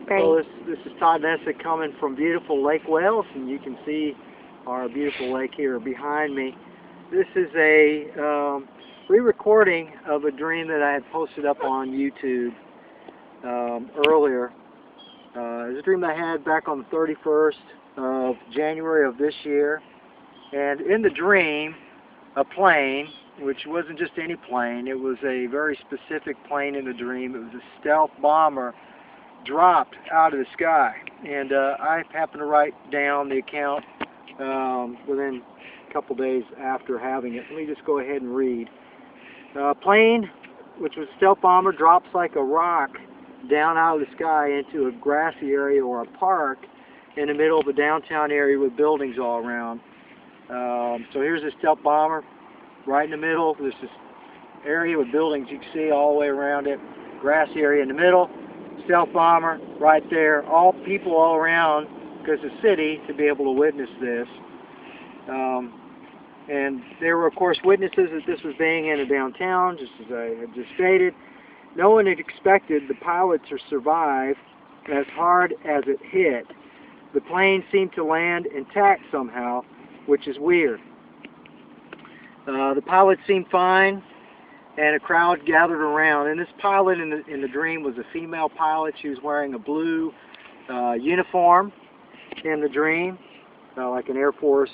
Ready. So this is Todd Nessa coming from beautiful Lake Wales, and you can see our beautiful lake here behind me. This is a re-recording of a dream that I had posted up on YouTube earlier. It was a dream I had back on the 31st of January of this year, and in the dream, a plane, which wasn't just any plane, it was a very specific plane in the dream. It was a stealth bomber, dropped out of the sky, and I happened to write down the account within a couple days after having it. Let me just go ahead and read. Plane, which was a stealth bomber, drops like a rock down out of the sky into a grassy area or a park in the middle of a downtown area with buildings all around. So here's a stealth bomber right in the middle. There's this area with buildings you can see all the way around it, grassy area in the middle. Stealth bomber right there, all people all around, because the city to be able to witness this. And there were, of course, witnesses that this was being in a downtown, just as I had just stated. No one had expected the pilot to survive as hard as it hit. The plane seemed to land intact somehow, which is weird. The pilot seemed fine, and a crowd gathered around. And this pilot in the dream was a female pilot. She was wearing a blue uniform in the dream, like an Air Force,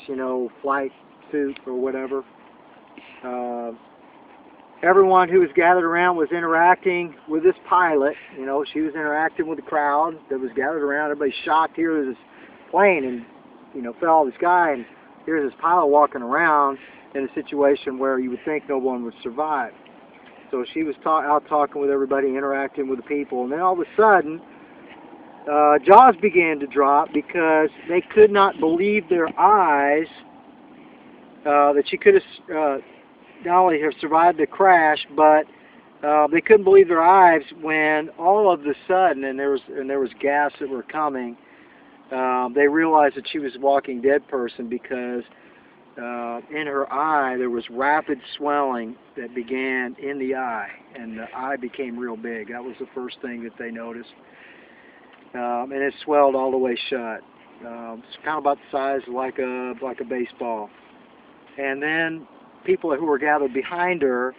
flight suit or whatever. Everyone who was gathered around was interacting with this pilot. She was interacting with the crowd that was gathered around. Everybody's shocked. Here was this plane and fell out of the sky, and here's this pilot walking around in a situation where you would think no one would survive. So she was out talking with everybody, interacting with the people, and then all of a sudden, jaws began to drop because they could not believe their eyes that she could have not only have survived the crash, but they couldn't believe their eyes when all of a sudden, and there was gas that were coming. They realized that she was a walking dead person because in her eye there was rapid swelling that began in the eye, and the eye became real big. That was the first thing that they noticed, and it swelled all the way shut. It's kind of about the size of like a baseball. And then people who were gathered behind her,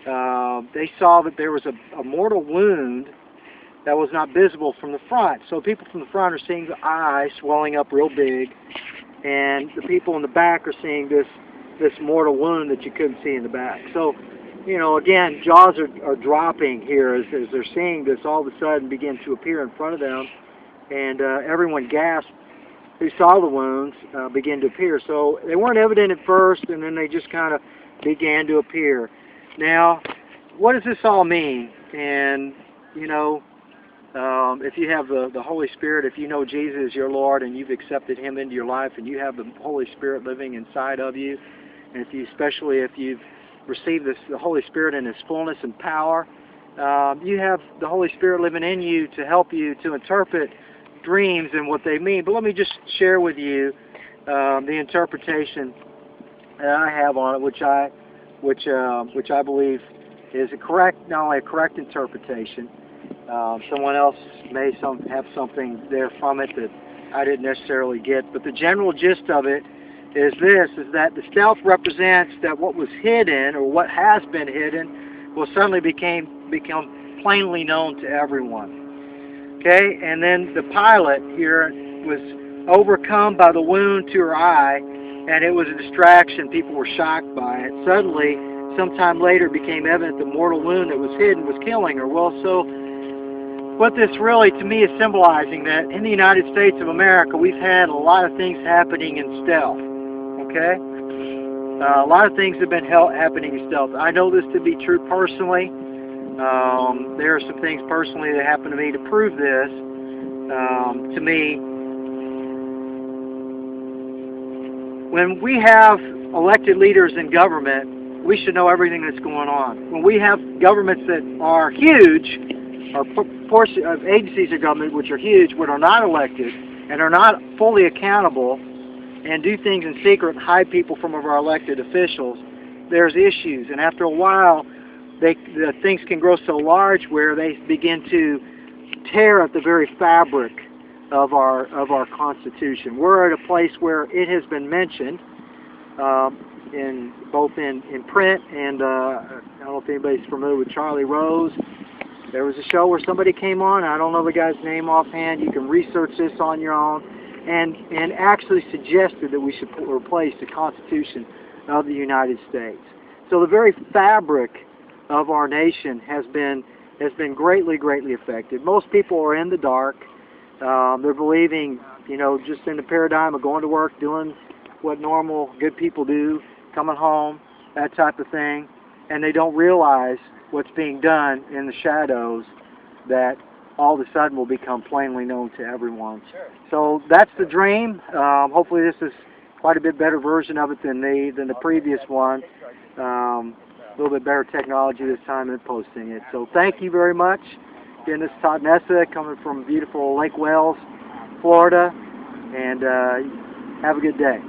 they saw that there was a mortal wound that was not visible from the front. So people from the front are seeing the eye swelling up real big, and the people in the back are seeing this mortal wound that you couldn't see in the back. So, again, jaws are dropping here as they're seeing this all of a sudden begin to appear in front of them, and everyone gasped who saw the wounds begin to appear. So they weren't evident at first, and then they just kind of began to appear. Now, what does this all mean? And, if you have the Holy Spirit, if you know Jesus as your Lord and you've accepted Him into your life and you have the Holy Spirit living inside of you, and especially if you've received the Holy Spirit in His fullness and power, you have the Holy Spirit living in you to help you to interpret dreams and what they mean. But let me just share with you the interpretation that I have on it, which I believe is not only a correct interpretation. Someone else may have something there from it that I didn't necessarily get, but the general gist of it is that the stealth represents that what was hidden or what has been hidden will suddenly become plainly known to everyone. Okay, and then the pilot here was overcome by the wound to her eye, and it was a distraction. People were shocked by it. Suddenly, sometime later, it became evident the mortal wound that was hidden was killing her. Well, so what this really, to me, is symbolizing that in the United States of America, we've had a lot of things happening in stealth. Okay, a lot of things have been happening in stealth. I know this to be true personally. There are some things personally that happened to me to prove this. To me, when we have elected leaders in government, we should know everything that's going on. When we have governments that are huge, or portion of agencies of government which are huge, but are not elected and are not fully accountable, and do things in secret and hide people from our elected officials, there's issues. And after a while, the things can grow so large where they begin to tear at the very fabric of our Constitution. We're at a place where it has been mentioned in both in print and I don't know if anybody's familiar with Charlie Rose. There was a show where somebody came on, I don't know the guy's name offhand, you can research this on your own, and actually suggested that we should replace the Constitution of the United States. So the very fabric of our nation has been greatly affected. Most people are in the dark. They're believing, you know, just in the paradigm of going to work, doing what normal good people do, coming home, that type of thing, and they don't realize what's being done in the shadows that all of a sudden will become plainly known to everyone. Sure. So that's the dream. Hopefully this is quite a bit better version of it than the previous one. A little bit better technology this time in posting it. So thank you very much. Again, this is Todd Nessa coming from beautiful Lake Wales, Florida, and have a good day.